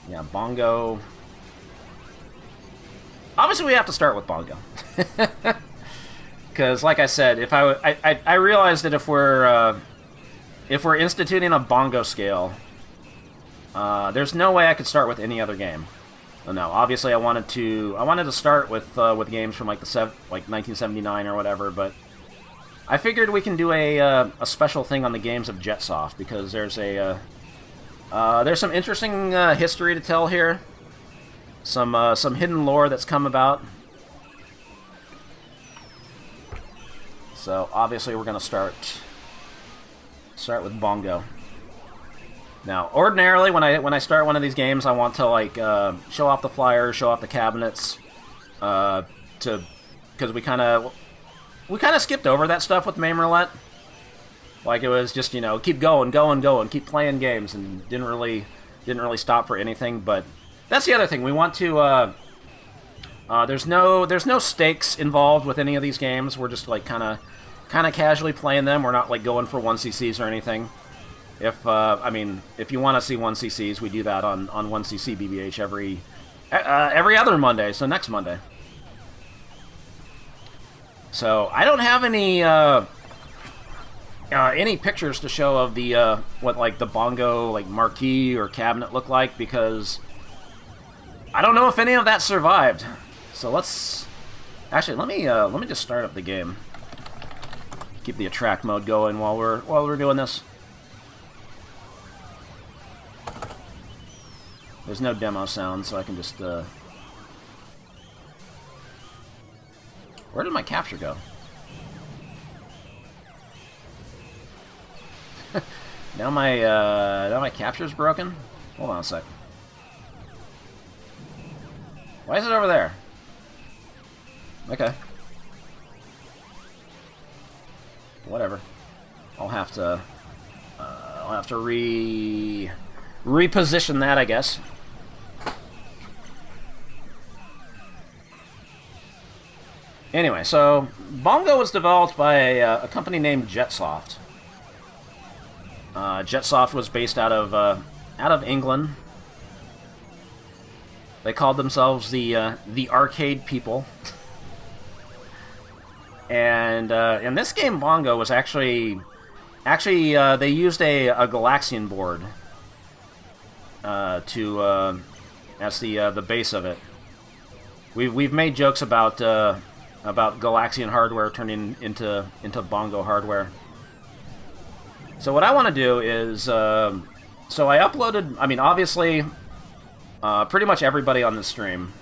Yeah, Bongo. Obviously, we have to start with Bongo. Because, like I said, if I realized that if we're instituting a Bongo scale, there's no way I could start with any other game. No, obviously I wanted to start with games from like 1979 or whatever, but I figured we can do a special thing on the games of Jetsoft because there's some interesting history to tell here, some hidden lore that's come about. So obviously we're gonna start with Bongo. Now, ordinarily, when I start one of these games, I want to like show off the flyers, show off the cabinets, because we kind of skipped over that stuff with MAME Roulette. Like it was just keep going, keep playing games, and didn't really stop for anything. But that's the other thing we want to. There's no stakes involved with any of these games. We're just like kind of casually playing them. We're not like going for 1cc's or anything. If you want to see 1cc's, we do that on 1cc BBH every other Monday. So next Monday. So I don't have any pictures to show of the what like the Bongo like marquee or cabinet look like because I don't know if any of that survived. So let me just start up the game. Keep the attract mode going while we're doing this. There's no demo sound, so I can just, Where did my capture go? Now my capture's broken? Hold on a sec. Why is it over there? Okay. Whatever. I'll have to reposition that, I guess. Anyway, so Bongo was developed by a company named Jetsoft. Jetsoft was based out of England. They called themselves the arcade people. And in this game, Bongo was actually they used a Galaxian board as the base of it. We've made jokes about Galaxian hardware turning into Bongo hardware. So what I want to do is so I uploaded. I mean, obviously, pretty much everybody on this stream,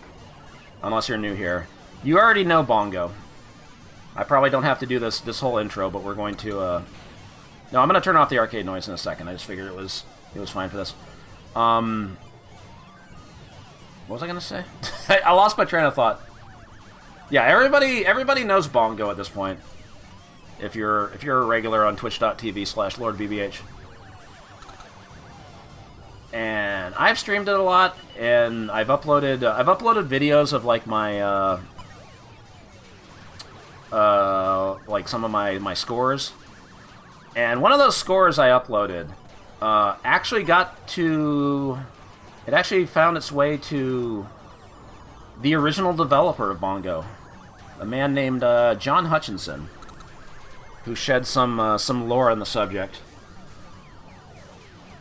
unless you're new here, you already know Bongo. I probably don't have to do this whole intro, but we're going to. No, I'm going to turn off the arcade noise in a second. I just figured it was fine for this. What was I going to say? I lost my train of thought. Yeah, everybody knows Bongo at this point. If you're a regular on twitch.tv/LordBBH. And I've streamed it a lot, and I've uploaded videos of like my like some of my scores. And one of those scores I uploaded actually found its way to the original developer of Bongo, a man named John Hutchinson, who shed some lore on the subject.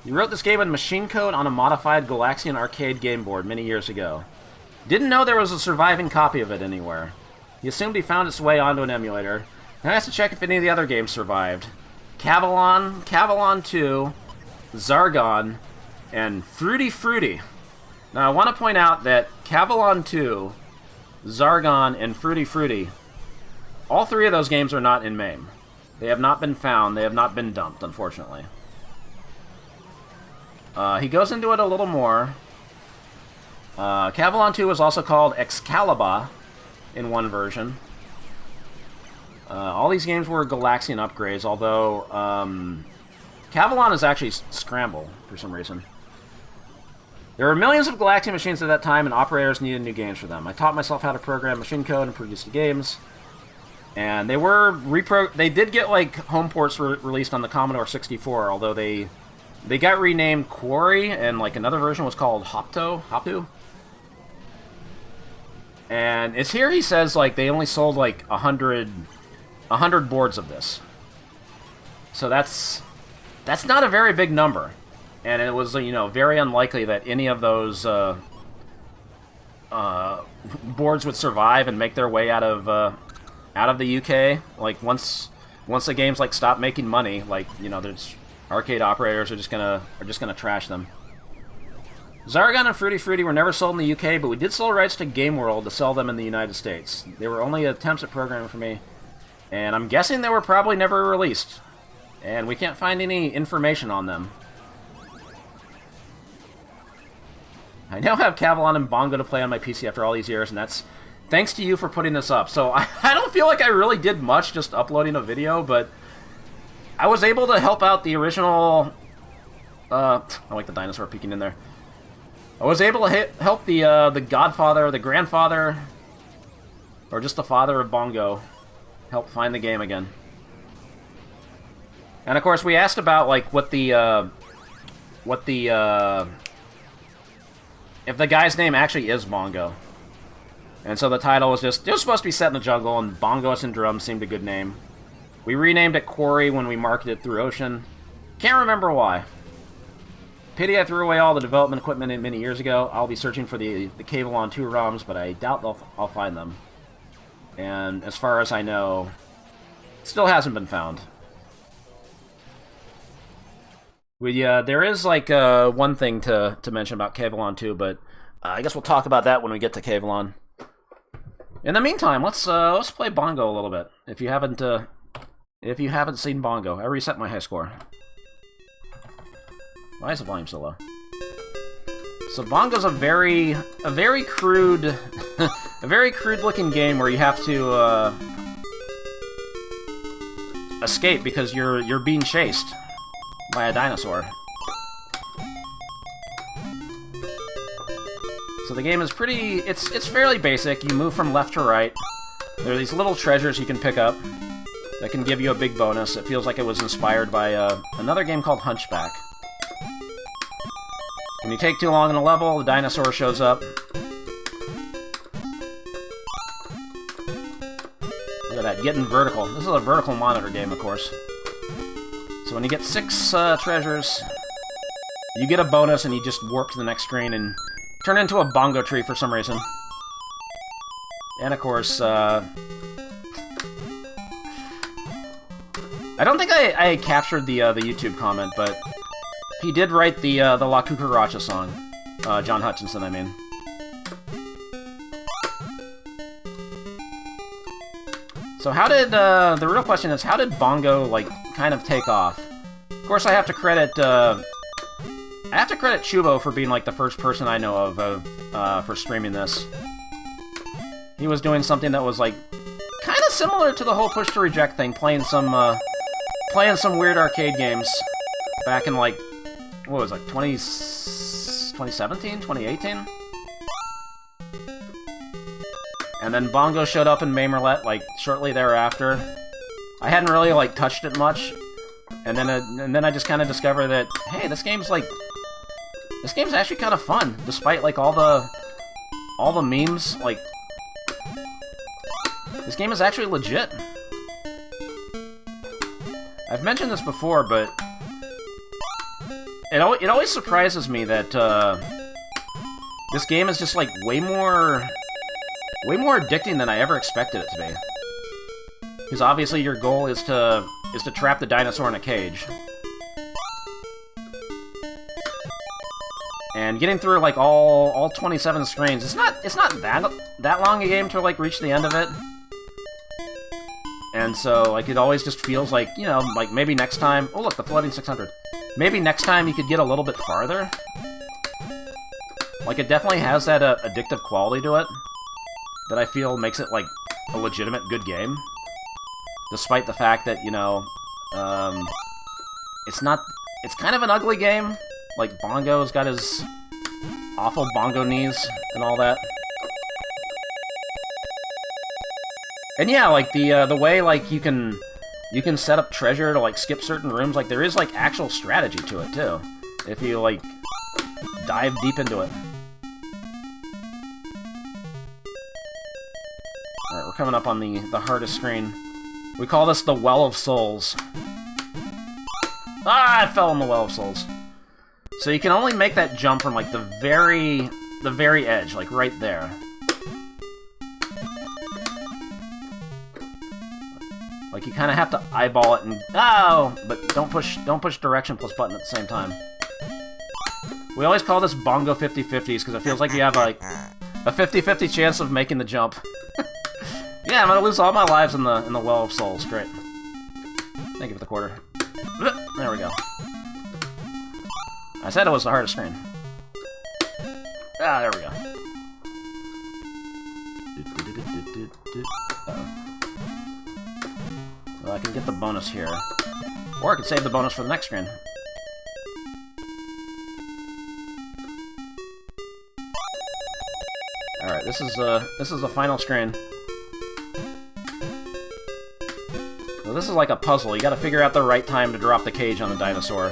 He wrote this game in machine code on a modified Galaxian arcade game board many years ago. Didn't know there was a surviving copy of it anywhere. He assumed he found its way onto an emulator, and I asked to check if any of the other games survived. Cavalon 2, Zargon, and Fruity Fruity. Now, I want to point out that Cavalon 2, Zargon, and Fruity Fruity, all three of those games are not in MAME. They have not been found. They have not been dumped, unfortunately. He goes into it a little more. Cavalon 2 was also called Excalibur in one version. All these games were Galaxian upgrades, although Cavalon is actually Scramble for some reason. There were millions of Galaxian machines at that time, and operators needed new games for them. I taught myself how to program machine code and produce the games. And they did get like home ports released on the Commodore 64, although they They got renamed Quarry, and like another version was called Hoptu. And it's here he says like they only sold like 100 boards of this. So that's not a very big number. And it was, you know, very unlikely that any of those boards would survive and make their way out of the UK. Like once the games like stop making money, like, you know, there's arcade operators are just gonna trash them. Zaragon and Fruity Fruity were never sold in the UK, but we did sell rights to Game World to sell them in the United States. They were only attempts at programming for me, and I'm guessing they were probably never released. And we can't find any information on them. I now have Cavalon and Bongo to play on my PC after all these years, and that's thanks to you for putting this up. So I don't feel like I really did much just uploading a video, but I was able to help out the original... I like the dinosaur peeking in there. I was able to help the godfather, the grandfather, or just the father of Bongo help find the game again. And of course, we asked about like if the guy's name actually is Bongo. And so the title was just, it was supposed to be set in the jungle, and Bongos and Drums seemed a good name. We renamed it Quarry when we marketed it through Ocean. Can't remember why. Pity I threw away all the development equipment many years ago. I'll be searching for the Cavalon 2 ROMs, but I doubt I'll find them. And as far as I know, it still hasn't been found. There is like one thing to mention about Cavalon 2, but I guess we'll talk about that when we get to Cavalon. In the meantime, let's play Bongo a little bit. If you haven't seen Bongo, I reset my high score. Why is the volume so low? So Bongo's a very crude, a very crude-looking game where you have to escape because you're being chased by a dinosaur. So the game is it's fairly basic. You move from left to right. There are these little treasures you can pick up that can give you a big bonus. It feels like it was inspired by another game called Hunchback. When you take too long in a level, the dinosaur shows up. Look at that, getting vertical. This is a vertical monitor game, of course. So when you get 6 treasures, you get a bonus and you just warp to the next screen and turn into a bongo tree for some reason. And of course, I don't think I captured the YouTube comment, but he did write the La Cucaracha song. John Hutchinson, I mean. So how did, the real question is, how did Bongo, like, kind of take off? Of course, I have to credit Chubo for being, like, the first person I know of for streaming this. He was doing something that was, like, kind of similar to the whole push to reject thing, playing some weird arcade games back in, like, what was it, like, 2017? 2018? And then Bongo showed up in Mamerlet, like, shortly thereafter. I hadn't really, like, touched it much. And then I just kind of discovered that, hey, this game's actually kind of fun, despite, like, all the memes. Like, this game is actually legit. I've mentioned this before, but it always surprises me that this game is just, like, way more addicting than I ever expected it to be. Because obviously your goal is to trap the dinosaur in a cage. And getting through, like, all 27 screens, it's not that long a game to, like, reach the end of it. And so, like, it always just feels like, you know, like, maybe next time... Oh, look, the Floating 600. Maybe next time you could get a little bit farther. Like, it definitely has that addictive quality to it that I feel makes it, like, a legitimate good game. Despite the fact that, you know, it's kind of an ugly game. Like, Bongo's got his awful bongo knees and all that. And yeah, like, the way, like, you can You can set up treasure to, like, skip certain rooms. Like, there is, like, actual strategy to it, too. If you, like, dive deep into it. Alright, we're coming up on the hardest screen. We call this the Well of Souls. Ah, I fell in the Well of Souls. So you can only make that jump from, like, the very edge, like, right there. Like, you kind of have to eyeball it and... Oh! But don't push direction plus button at the same time. We always call this Bongo 50-50s because it feels like you have, like, a 50-50 chance of making the jump. Yeah, I'm gonna lose all my lives in the Well of Souls. Great. Thank you for the quarter. There we go. I said it was the hardest screen. Ah, there we go. Uh-oh. Well, I can get the bonus here. Or I can save the bonus for the next screen. Alright, this is the final screen. So this is like a puzzle. You gotta figure out the right time to drop the cage on the dinosaur.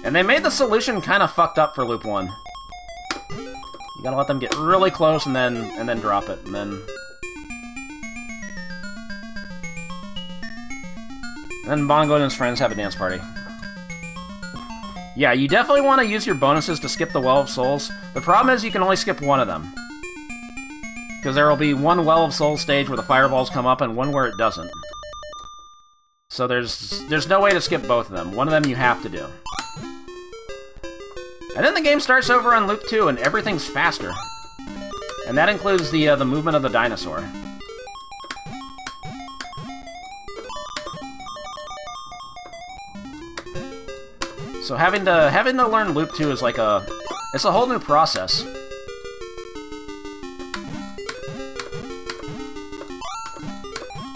And they made the solution kind of fucked up for Loop 1. You gotta let them get really close and then drop it, and then... And then Bongo and his friends have a dance party. Yeah, you definitely want to use your bonuses to skip the Well of Souls. The problem is you can only skip one of them. Because there will be one Well of Souls stage where the fireballs come up and one where it doesn't. So there's no way to skip both of them. One of them you have to do. And then the game starts over on Loop 2 and everything's faster. And that includes the movement of the dinosaur. So having to learn Loop 2 is like it's a whole new process.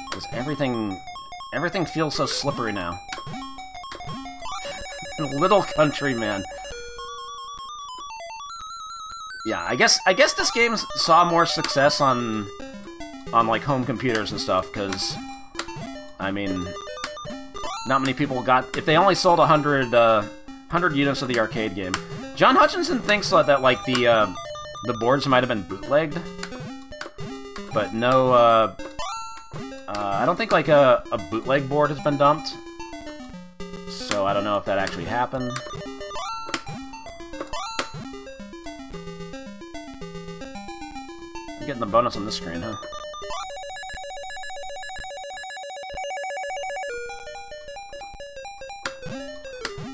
Because everything feels so slippery now. Little country man. Yeah, I guess this game saw more success on like home computers and stuff, because I mean, not many people got. If they only sold 100 units of the arcade game. John Hutchinson thinks that like the boards might have been bootlegged, but no, I don't think like a bootleg board has been dumped. So I don't know if that actually happened. I'm getting the bonus on this screen, huh?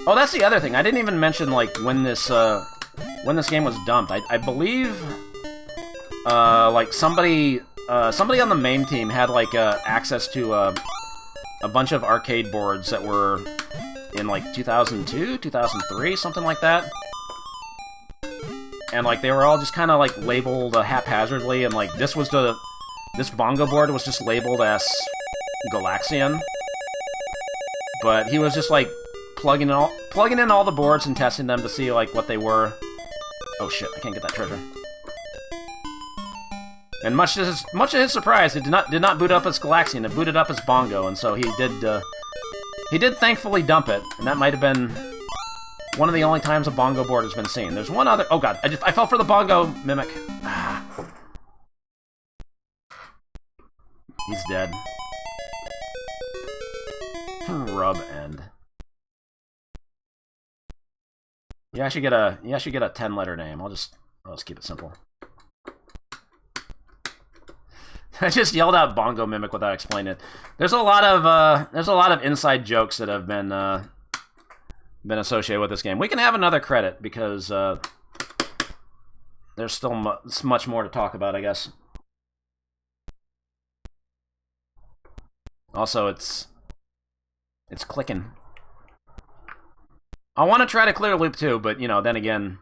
Oh, that's the other thing. I didn't even mention like when this game was dumped. I believe like somebody on the MAME team had like access to a bunch of arcade boards that were in like 2002, 2003, something like that. And like they were all just kind of like labeled haphazardly, and like this Bongo board was just labeled as Galaxian. But he was just like plugging in all the boards and testing them to see like what they were. Oh shit! I can't get that treasure. And much to his surprise, it did not boot up as Galaxian. It booted up as Bongo, and so he did thankfully dump it. And that might have been one of the only times a Bongo board has been seen. There's one other. Oh god! I fell for the Bongo mimic. He's dead. Rub end. You actually get a 10-letter name. I'll just keep it simple. I just yelled out Bongo mimic without explaining it. There's a lot of inside jokes that have been associated with this game. We can have another credit because there's still much more to talk about, I guess. Also, it's clicking. I want to try to clear Loop 2, but, you know, then again,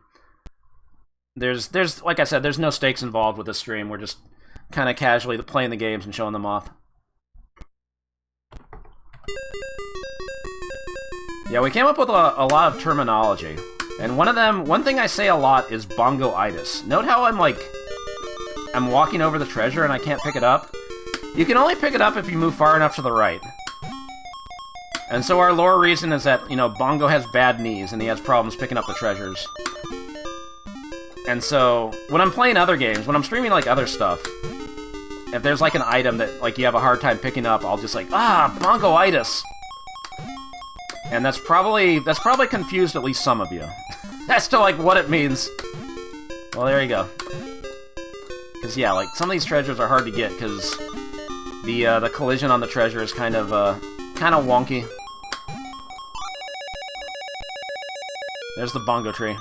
there's like I said, there's no stakes involved with this stream. We're just kind of casually playing the games and showing them off. Yeah, we came up with a lot of terminology. And one thing I say a lot is Bongo-itis. Note how I'm walking over the treasure and I can't pick it up? You can only pick it up if you move far enough to the right. And so our lore reason is that, you know, Bongo has bad knees and he has problems picking up the treasures. And so, when I'm playing other games, when I'm streaming, like, other stuff, if there's, like, an item that, like, you have a hard time picking up, I'll just, like, Bongo-itis! And that's probably confused at least some of you. As to, like, what it means. Well, there you go. Because, yeah, like, some of these treasures are hard to get, because the collision on the treasure is kind of wonky. There's the Bongo tree.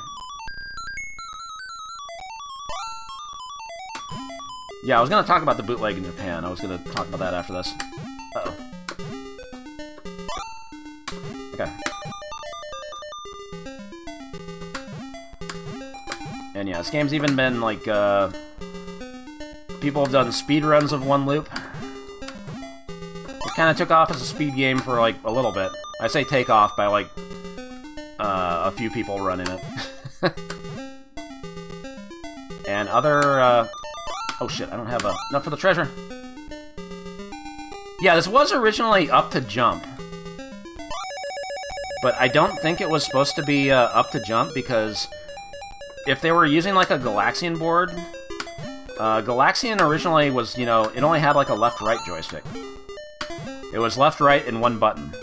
Yeah, I was going to talk about the bootleg in Japan. I was going to talk about that after this. Uh-oh. Okay. And yeah, this game's even been, like, people have done speedruns of one loop. It kind of took off as a speed game for, like, a little bit. I say take off by, like, a few people running it. And other, oh shit, I don't have enough for the treasure. Yeah, this was originally up to jump. But I don't think it was supposed to be up to jump, because if they were using, like, a Galaxian board... Galaxian originally was, you know, it only had, like, a left-right joystick. It was left-right and one button.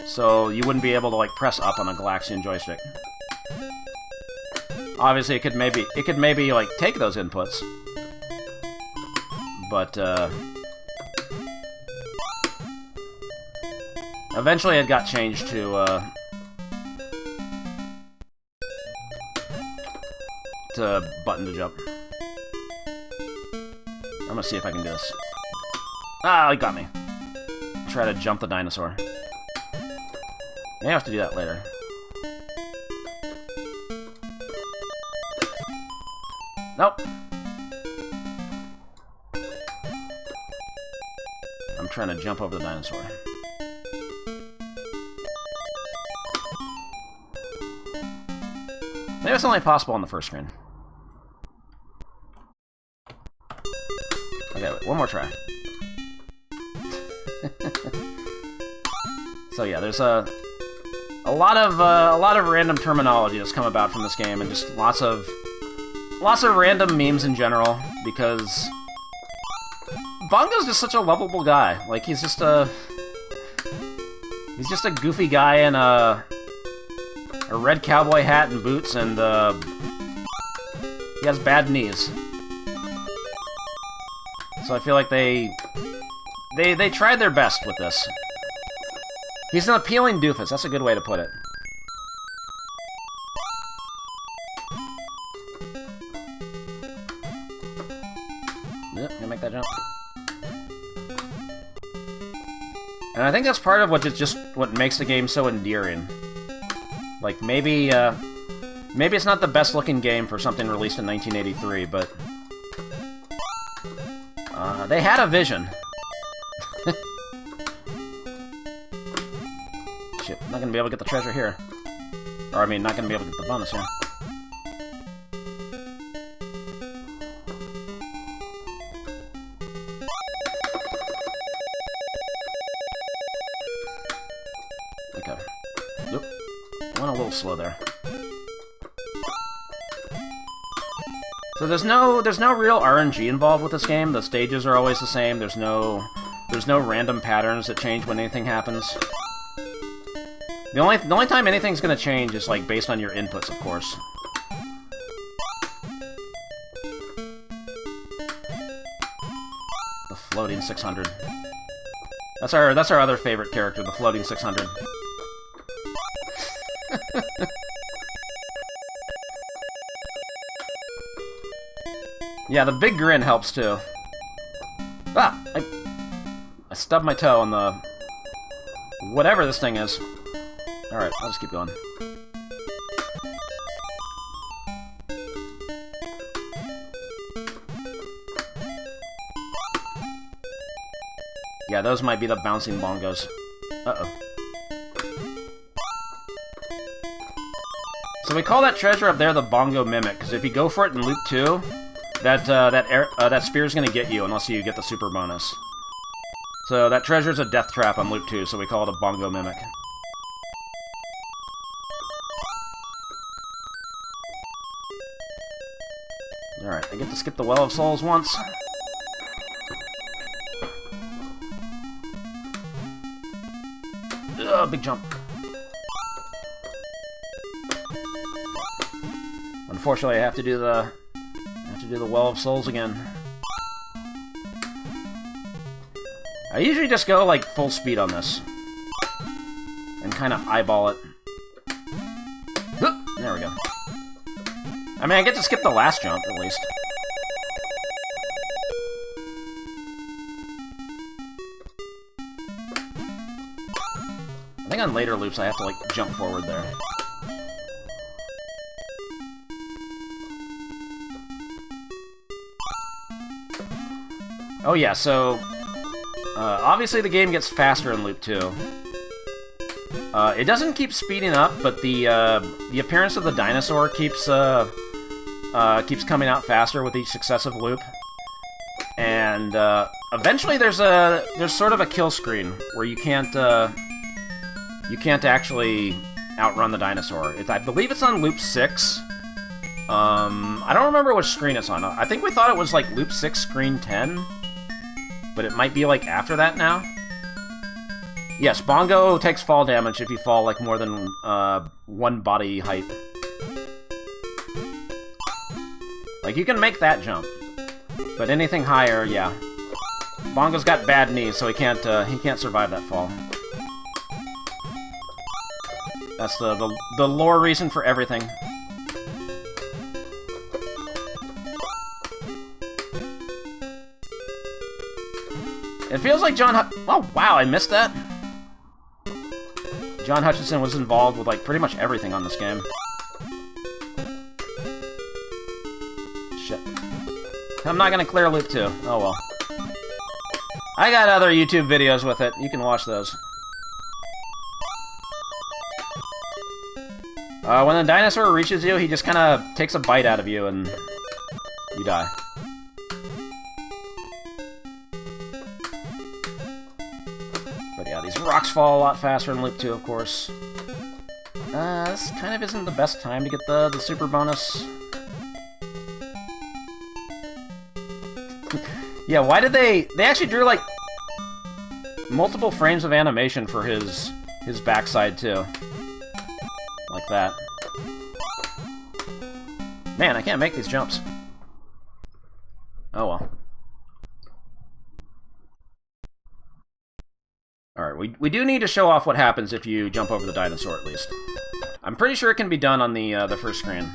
So you wouldn't be able to, like, press up on a Galaxian joystick. Obviously, it could maybe, like, take those inputs. But, eventually it got changed to button to jump. I'm gonna see if I can do this. Ah, he got me. Try to jump the dinosaur. May have to do that later. Nope. I'm trying to jump over the dinosaur. Maybe it's only possible on the first screen. Okay, wait, one more try. So yeah, there's a lot of random terminology that's come about from this game, and just lots of random memes in general, because Bongo's just such a lovable guy. Like, he's just a goofy guy in a red cowboy hat and boots, and he has bad knees. So I feel like they tried their best with this. He's an appealing doofus, that's a good way to put it. Yep, gonna make that jump. And I think that's part of what makes the game so endearing. Like, maybe it's not the best looking game for something released in 1983, but they had a vision. Shit, I'm not gonna be able to get the treasure here. Or, I mean, not gonna be able to get the bonus here. Okay. Oop. I went a little slow there. So there's no real RNG involved with this game. The stages are always the same. There's no random patterns that change when anything happens. The only time anything's gonna change is, like, based on your inputs, of course. The floating 600. That's our other favorite character, the floating 600. Yeah, the big grin helps too. Ah! I stubbed my toe on the whatever this thing is. Alright, I'll just keep going. Yeah, those might be the bouncing bongos. Uh-oh. So we call that treasure up there the Bongo Mimic, because if you go for it in Loop 2, that spear's gonna get you unless you get the super bonus. So that treasure's a death trap on loop 2, so we call it a Bongo Mimic. Alright, I get to skip the Well of Souls once. Ugh, big jump. Unfortunately, I have to do the Well of Souls again. I usually just go like full speed on this and kind of eyeball it. There we go. I mean, I get to skip the last jump at least. I think on later loops I have to like jump forward there. Oh yeah, so obviously the game gets faster in loop 2. It doesn't keep speeding up, but the appearance of the dinosaur keeps coming out faster with each successive loop. And eventually there's sort of a kill screen where you can't actually outrun the dinosaur. I believe it's on loop 6. I don't remember which screen it's on. I think we thought it was like loop 6, screen 10. But it might be like after that now. Yes, Bongo takes fall damage if you fall like more than one body height. Like you can make that jump, but anything higher, yeah. Bongo's got bad knees, so he can't survive that fall. That's the lore reason for everything. It feels like oh, wow, I missed that. John Hutchinson was involved with, like, pretty much everything on this game. Shit. I'm not gonna clear loop 2. Oh, well. I got other YouTube videos with it. You can watch those. When the dinosaur reaches you, he just kind of takes a bite out of you, and you die. Rocks fall a lot faster in loop 2, of course. This kind of isn't the best time to get the super bonus. Yeah, why did they actually drew, like, multiple frames of animation for his backside, too. Like that. Man, I can't make these jumps. Oh well. Alright, we do need to show off what happens if you jump over the dinosaur, at least. I'm pretty sure it can be done on the first screen.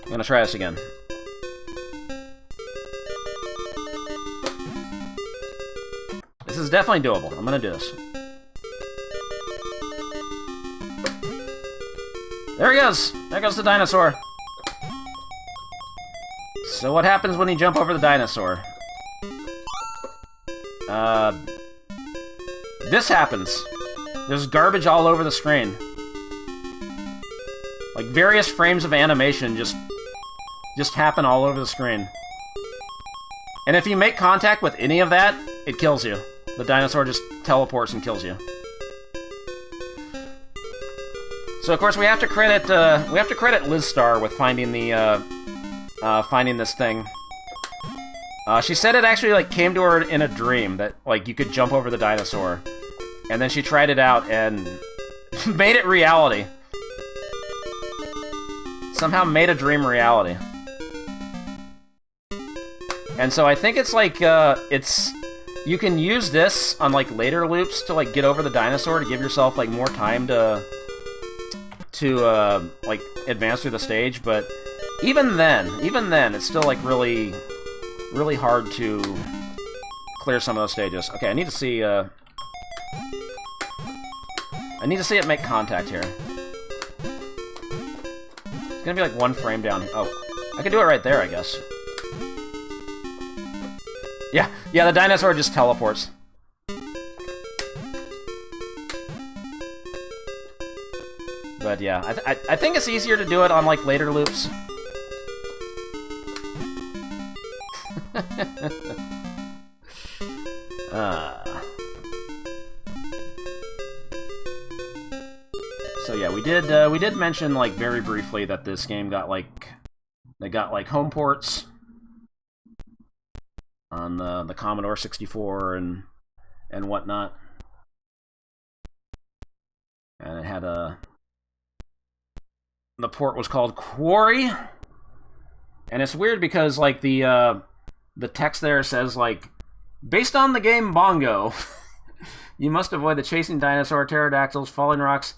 I'm gonna try this again. This is definitely doable. I'm gonna do this. There he goes! There goes the dinosaur! So what happens when you jump over the dinosaur? This happens. There's garbage all over the screen. Like, various frames of animation just happen all over the screen. And if you make contact with any of that, it kills you. The dinosaur just teleports and kills you. So of course we have to credit Liz Star with finding the finding this thing. She said it actually like came to her in a dream that like you could jump over the dinosaur, and then she tried it out and made it reality. Somehow made a dream reality. And so I think it's like you can use this on like later loops to like get over the dinosaur to give yourself like more time to like advance through the stage, but even then it's still like really hard to clear some of those stages. Okay, I need to see it make contact here. It's gonna be like one frame down. Oh, I can do it right there, I guess. Yeah, the dinosaur just teleports. But yeah, I think it's easier to do it on like later loops. So yeah, we did mention like very briefly that this game got like home ports on the Commodore 64 and whatnot, and it had the port was called Quarry, and it's weird because like the text there says like, based on the game Bongo, you must avoid the chasing dinosaur, pterodactyls, falling rocks,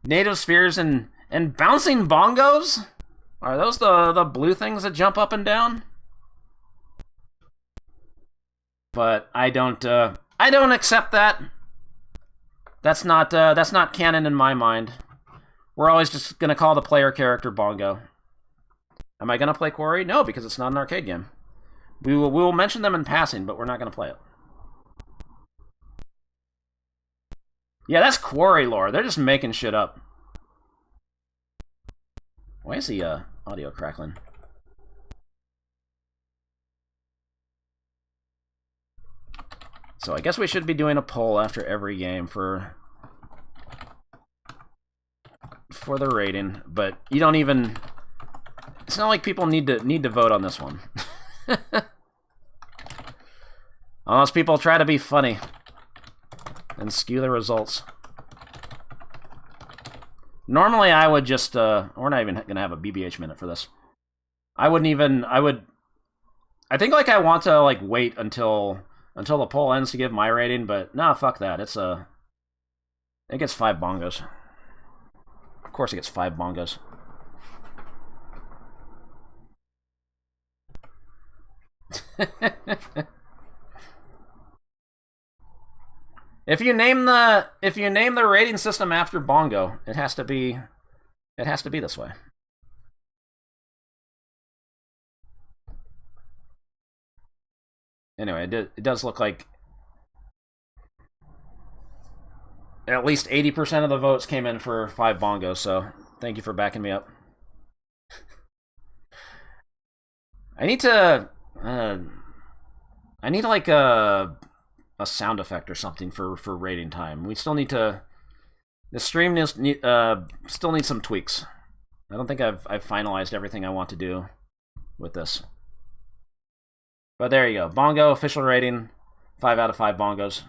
native spheres, and bouncing bongos. Are those the blue things that jump up and down? But I don't accept that. That's not canon in my mind. We're always just gonna call the player character Bongo. Am I gonna play Quarry? No, because it's not an arcade game. We will mention them in passing, but we're not gonna play it. Yeah, that's Quarry lore. They're just making shit up. Why is the audio crackling? So I guess we should be doing a poll after every game for the rating, but you don't even. It's not like people need to vote on this one, unless people try to be funny and skew the results. Normally, I would just. We're not even gonna have a BBH minute for this. I wouldn't even. I think like I want to like wait until the poll ends to give my rating, but nah, fuck that. It gets 5 bongos. Of course, it gets 5 bongos. If you name the rating system after Bongo, it has to be this way. Anyway, it does look like at least 80% of the votes came in for 5 bongos, so thank you for backing me up. I need like a sound effect or something for rating time. We still need to. The stream still needs some tweaks. I don't think I've finalized everything I want to do with this. But there you go. Bongo official rating, 5 out of 5 bongos.